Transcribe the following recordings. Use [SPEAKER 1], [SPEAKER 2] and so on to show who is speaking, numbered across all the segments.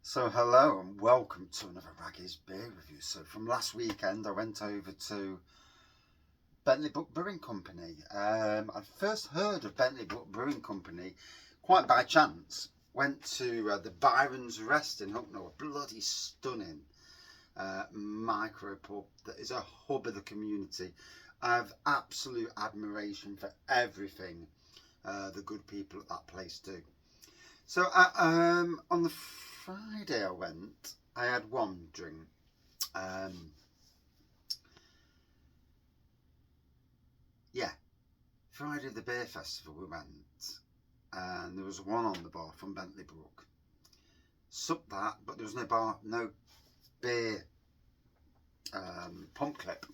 [SPEAKER 1] So hello and welcome to another Raggy's beer review. So from last weekend I went over to Bentley Brook Brewing Company. I'd first heard of Bentley Brook Brewing Company quite by chance. Went to the Byron's Rest in Hucknall, a bloody stunning micro pub that is a hub of the community. I have absolute admiration for everything the good people at that place do. So on the Friday I went, I had one drink. Friday the beer festival we went, and there was one on the bar from Bentley Brook. Supped that, but there was no beer pump clip.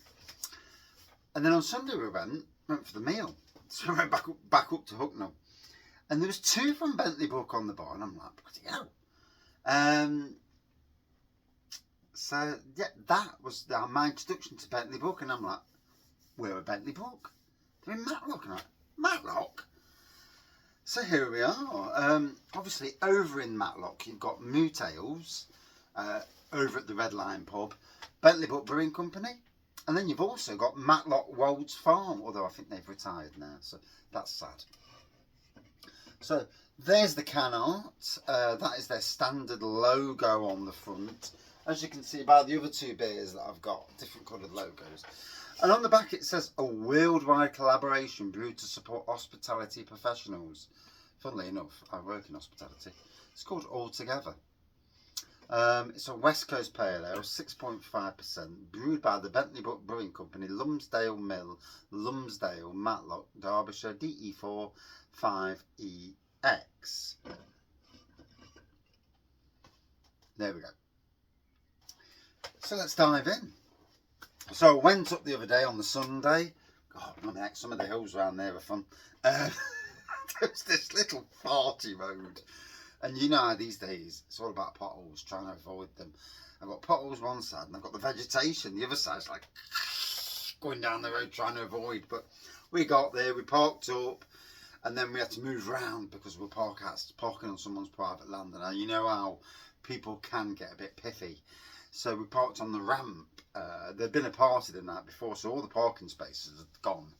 [SPEAKER 1] And then on Sunday we went for the meal. So I went back up to Hucknall. And there was two from Bentley Brook on the bar, and I'm like, bloody hell. So yeah, that was my introduction to Bentley Brook, and I'm like, we're at Bentley Brook. They're in Matlock, and I'm like, Matlock? So here we are. Obviously over in Matlock you've got Moot Ales, over at the Red Lion pub, Bentley Brook Brewing Company, and then you've also got Matlock Wolds Farm, although I think they've retired now, so that's sad. So there's the can art. That is their standard logo on the front. As you can see by the other two beers that I've got, different coloured logos. And on the back it says, a worldwide collaboration brewed to support hospitality professionals. Funnily enough, I work in hospitality. It's called All Together. It's a West Coast Pale Ale, 6.5%, brewed by the Bentley Brook Brewing Company, Lumsdale Mill, Lumsdale, Matlock, Derbyshire, DE4 5EX. There we go. So let's dive in. So I went up the other day on the Sunday. God, some of the hills around there are fun. There's this little party road. And you know how these days it's all about potholes, trying to avoid them. I've got potholes one side and I've got the vegetation. The other side's like going down the road trying to avoid. But we got there, we parked up, and then we had to move around because we were parking on someone's private land. And you know how people can get a bit pithy. So we parked on the ramp. There'd been a party the night before, so all the parking spaces had gone.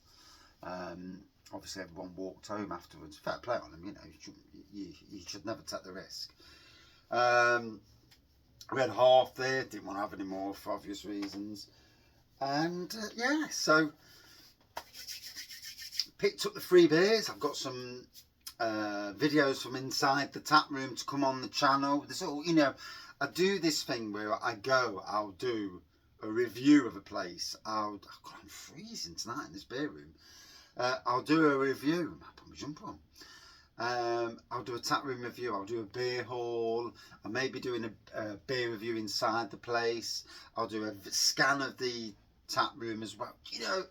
[SPEAKER 1] Obviously everyone walked home afterwards. Fair play on them, you know, you should never take the risk. We had half there, didn't want to have any more for obvious reasons. And yeah, so picked up the free beers. I've got some videos from inside the tap room to come on the channel. This all, you know, I do this thing where I'll do a review of a place. God, I'm freezing tonight in this beer room. I'll do a review. I'll put my jumper on. I'll do a tap room review. I'll do a beer haul. I may be doing a beer review inside the place. I'll do a scan of the tap room as well. You know,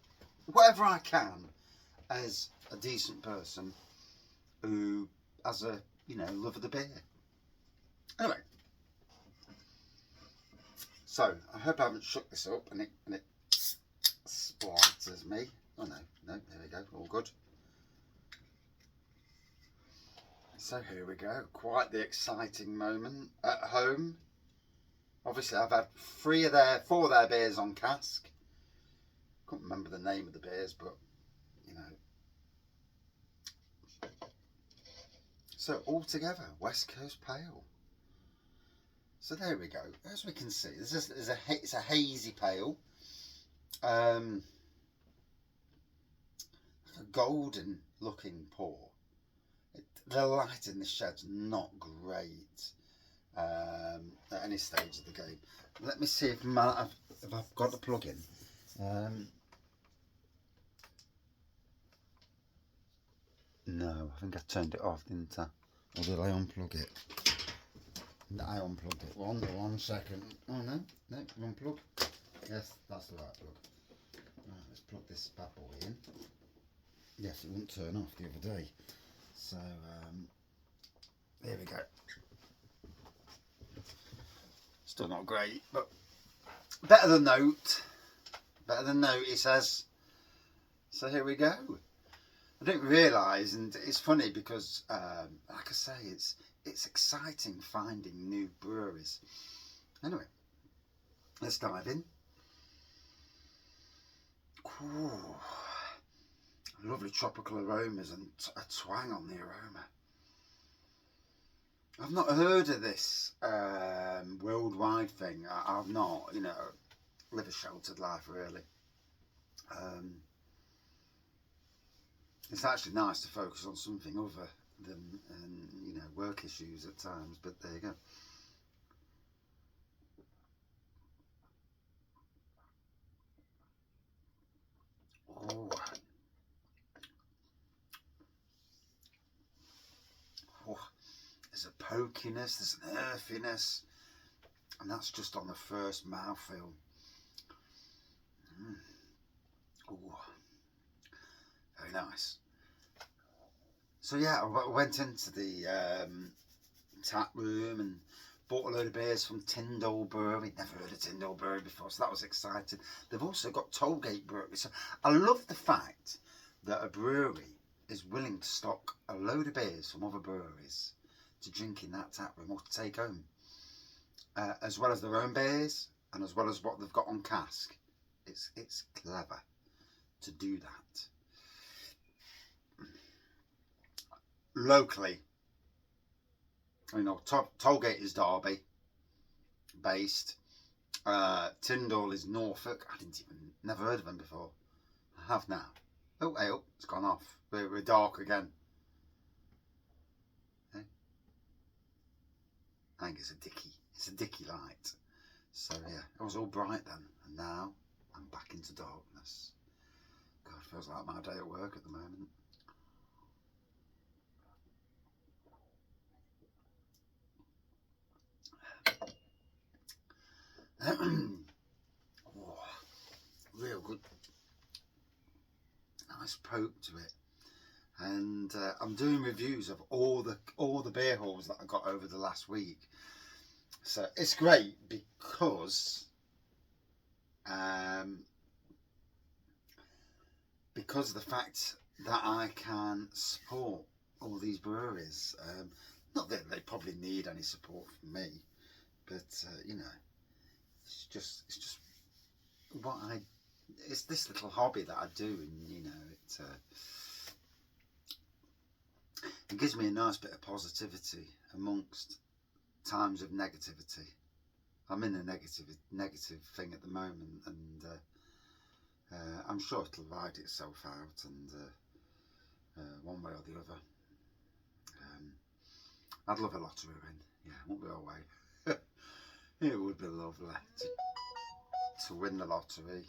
[SPEAKER 1] whatever I can as a decent person who has a, you know, love of the beer. Anyway. So, I hope I haven't shook this up and it splatters me. Oh no, there we go, all good. So here we go, quite the exciting moment at home. Obviously I've had four of their beers on cask. Couldn't remember the name of the beers, but you know. So All Together, West Coast Pale. So there we go. As we can see, it's a hazy pale. A golden looking pour. The light in the shed's not great at any stage of the game. Let me see if I've got the plug in. No, I think I turned it off, didn't I? Or did I unplug it? I unplugged it. One second. Oh no, wrong plug. Yes, that's the right plug. Right, let's plug this bad boy in. Yes, it wouldn't turn off the other day. So there we go. Still not great, but better than note. Better than note, it says. So here we go. I didn't realise, and it's funny because, like I say, it's exciting finding new breweries. Anyway, let's dive in. Ooh, lovely tropical aromas and a twang on the aroma. I've not heard of this worldwide thing. I've not, you know, live a sheltered life really. It's actually nice to focus on something other than, you know, work issues at times, but there you go. Oh. Oh. There's a pokiness, there's an earthiness, and that's just on the first mouthfeel. Oh, very nice. So yeah, I went into the tap room and bought a load of beers from Tyndall Brewery. Never heard of Tyndall Brewery before, so that was exciting. They've also got Tollgate Brewery. So I love the fact that a brewery is willing to stock a load of beers from other breweries to drink in that tap room or to take home, as well as their own beers and as well as what they've got on cask. It's clever to do that. Locally, you know, Tollgate is Derby based. Tyndall is Norfolk. Never heard of them before. I have now. Oh, hey, oh, it's gone off. We're dark again. Okay. I think it's a Dickie. It's a Dickie light. So yeah, it was all bright then, and now I'm back into darkness. God, feels like my day at work at the moment. Oh, real good, nice poke to it, and I'm doing reviews of all the beer halls that I got over the last week. So it's great because of the fact that I can support all these breweries. Not that they probably need any support from me, but you know, it's just what it's this little hobby that I do, and you know, it gives me a nice bit of positivity amongst times of negativity. I'm in a negative thing at the moment, and I'm sure it'll ride itself out, and one way or the other. I'd love a lottery win. Yeah, won't be our way. It would be lovely to win the lottery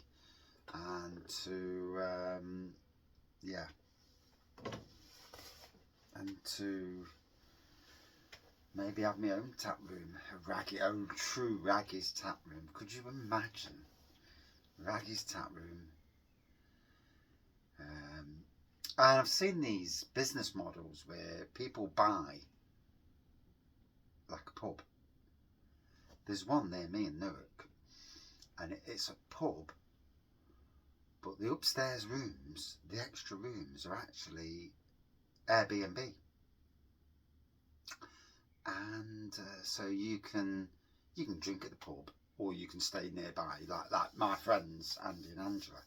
[SPEAKER 1] and to yeah, and to maybe have my own tap room, a true Raggy's tap room. Could you imagine Raggy's tap room? And I've seen these business models where people buy like a pub. There's one near me in Newark, and it's a pub, but the upstairs rooms, the extra rooms, are actually Airbnb. And so you can drink at the pub, or you can stay nearby. Like my friends Andy and Angela,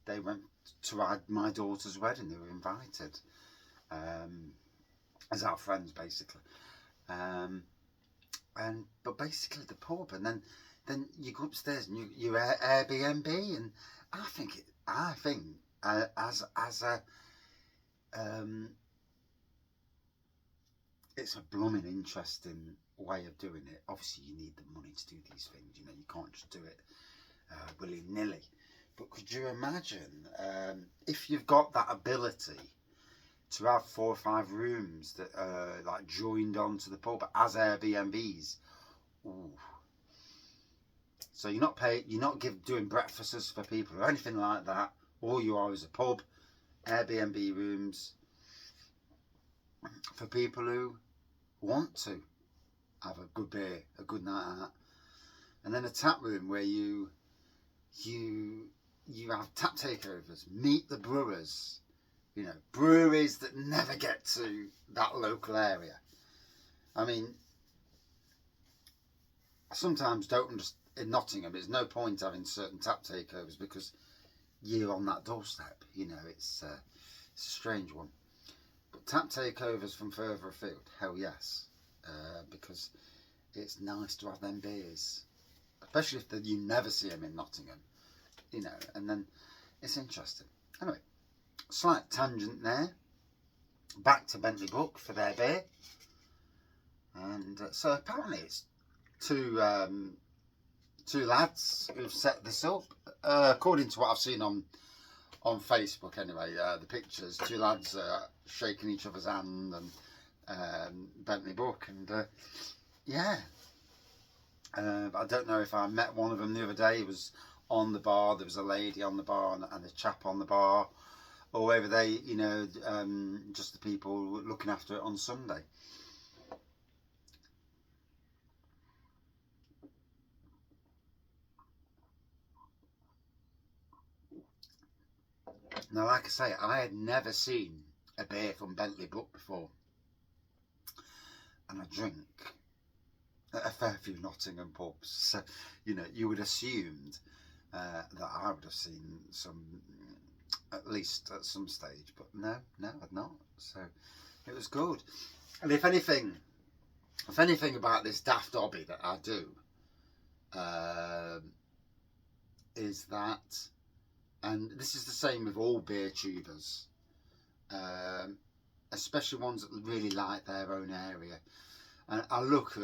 [SPEAKER 1] they went to my daughter's wedding. They were invited as our friends, basically. But basically the pub, and then you go upstairs and you Airbnb, and I think as a it's a blooming interesting way of doing it. Obviously you need the money to do these things, you know, you can't just do it willy-nilly. But could you imagine if you've got that ability to have 4 or 5 rooms that are like joined onto the pub as Airbnbs? Ooh. So you're not doing breakfasts for people or anything like that. All you are is a pub, Airbnb rooms for people who want to have a good beer, a good night out, and then a tap room where you have tap takeovers, meet the brewers, you know, breweries that never get to that local area. I mean, I sometimes don't understand. In Nottingham, there's no point having certain tap takeovers because you're on that doorstep. You know, it's a strange one. But tap takeovers from further afield, hell yes, because it's nice to have them beers, especially if you never see them in Nottingham. You know, and then it's interesting. Anyway, slight tangent there. Back to Bentley Brook for their beer, and so apparently it's two lads who've set this up, according to what I've seen on Facebook. Anyway, the pictures, two lads shaking each other's hand, and Bentley Brook, and yeah. I don't know if I met one of them the other day. He was on the bar. There was a lady on the bar and a chap on the bar, or whether they, you know, just the people looking after it on Sunday. Now, like I say, I had never seen a beer from Bentley Brook before, and I drink at a fair few Nottingham pubs, so you know, you would assumed that I would have seen some, at least at some stage, but no, I'd not. So it was good. And if anything about this daft hobby that I do, is that, and this is the same with all beer tubers, especially ones that really like their own area. And I look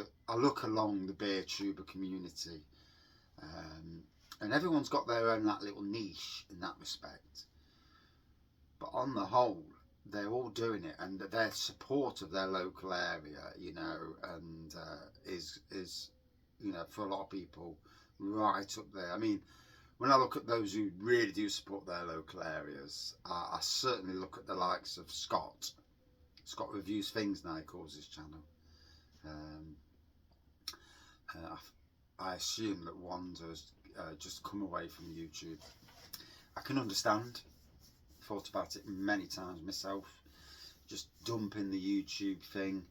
[SPEAKER 1] along the beer tuber community, and everyone's got their own that little niche in that respect. But on the whole, they're all doing it, and their support of their local area, you know, and is you know, for a lot of people, right up there. I mean, when I look at those who really do support their local areas, I certainly look at the likes of Scott. Scott Reviews Things now, he calls his channel. I assume that Wanda's just come away from YouTube. I can understand. Thought about it many times myself. Just dumping the YouTube thing,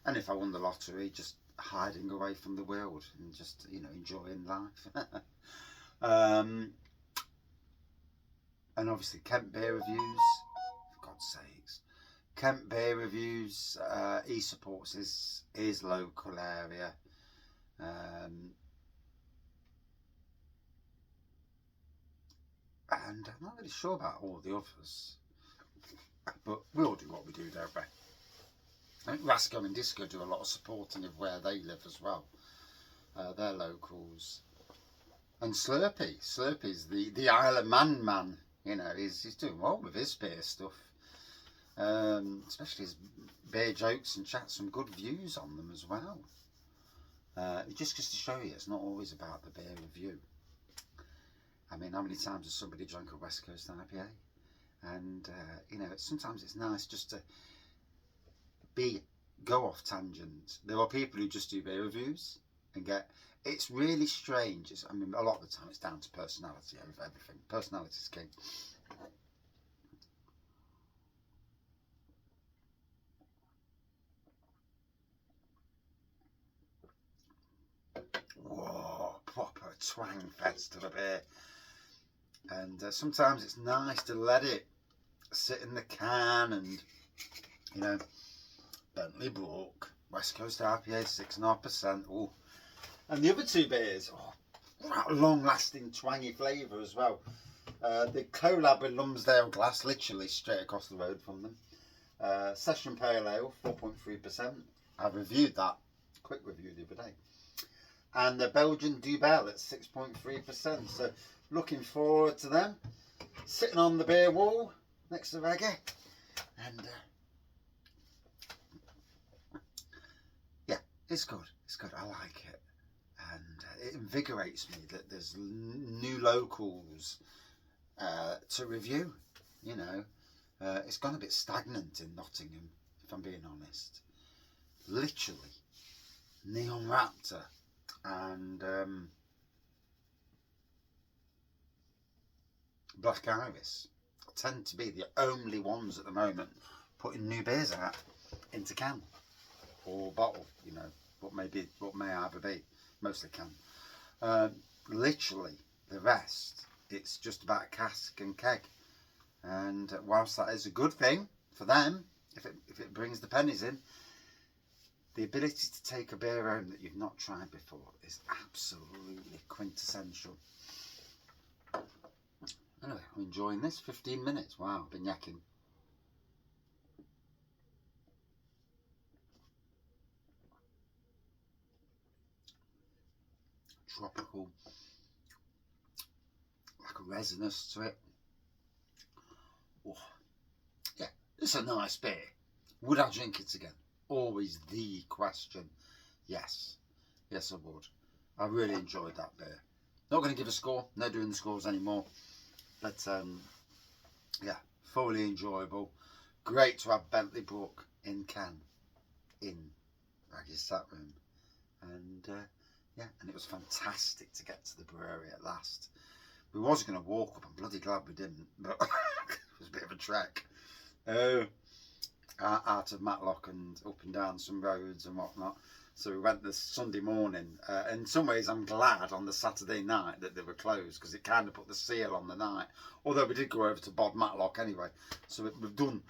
[SPEAKER 1] and if I won the lottery, just hiding away from the world and just, you know, enjoying life. And obviously Kent Beer Reviews, for God's sakes. Kent Beer Reviews, he supports his local area. And I'm not really sure about all the others, but we all do what we do, don't we? I think Rasco and Disco do a lot of supporting of where they live as well. They're locals. And Slurpy's the Isle of Man, you know, he's doing well with his beer stuff. Especially his beer jokes and chats, some good views on them as well. It just goes to show you, it's not always about the beer review. I mean, how many times has somebody drank a West Coast IPA? And, you know, sometimes it's nice just to go off tangent. There are people who just do beer reviews and it's really strange. I mean, a lot of the time it's down to personality over everything. Personality's king. Whoa, proper twang fest of a beer. And sometimes it's nice to let it sit in the can, and, you know, Bentley Brook, West Coast IPA, 6.5%. Oh, and the other two beers, long-lasting twangy flavour as well. The collab with Lumsdale Glass, literally straight across the road from them. Session Pale Ale, 4.3%. I reviewed that, quick review the other day. And the Belgian Dubel at 6.3%. So looking forward to them. Sitting on the beer wall next to Reggae. And yeah, it's good. It's good. I like it. And it invigorates me that there's new locals to review. You know, it's gone a bit stagnant in Nottingham, if I'm being honest. Literally, Neon Raptor and Black Iris tend to be the only ones at the moment putting new beers out into can. or bottle, you know, what may either be, mostly can. Literally, the rest, it's just about cask and keg. And whilst that is a good thing for them, if it brings the pennies in, the ability to take a beer home that you've not tried before is absolutely quintessential. Anyway, I'm enjoying this. 15 minutes. Wow, I've been yakking. Tropical, like a resinous to it. Oh, yeah, it's a nice beer. Would I drink it again? Always the question. Yes, yes I would. I really enjoyed that beer. Not going to give a score, no doing the scores anymore, but yeah, thoroughly enjoyable. Great to have Bentley Brook in can in Raggy's Sat Room, and yeah, and it was fantastic to get to the brewery at last. We was going to walk up, I'm bloody glad we didn't, but it was a bit of a trek. Out of Matlock and up and down some roads and whatnot. So we went this Sunday morning. In some ways, I'm glad on the Saturday night that they were closed, because it kind of put the seal on the night. Although we did go over to Bod Matlock anyway. So we've done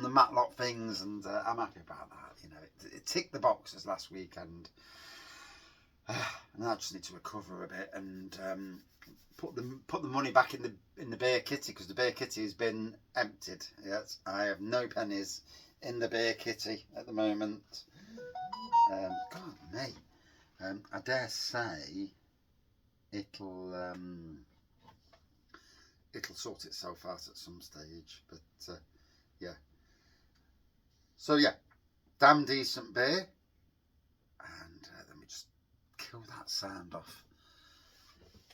[SPEAKER 1] the Matlock things, and I'm happy about that. You know, it ticked the boxes last weekend, and I just need to recover a bit and put the money back in the beer kitty, because the beer kitty has been emptied. Yes, I have no pennies in the beer kitty at the moment. God me, I dare say it'll sort itself out at some stage. But yeah, so yeah, damn decent beer, and let me just kill that sound off.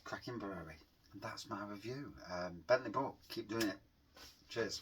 [SPEAKER 1] Cracking brewery, and that's my review. Bentley Brook, keep doing it. Cheers.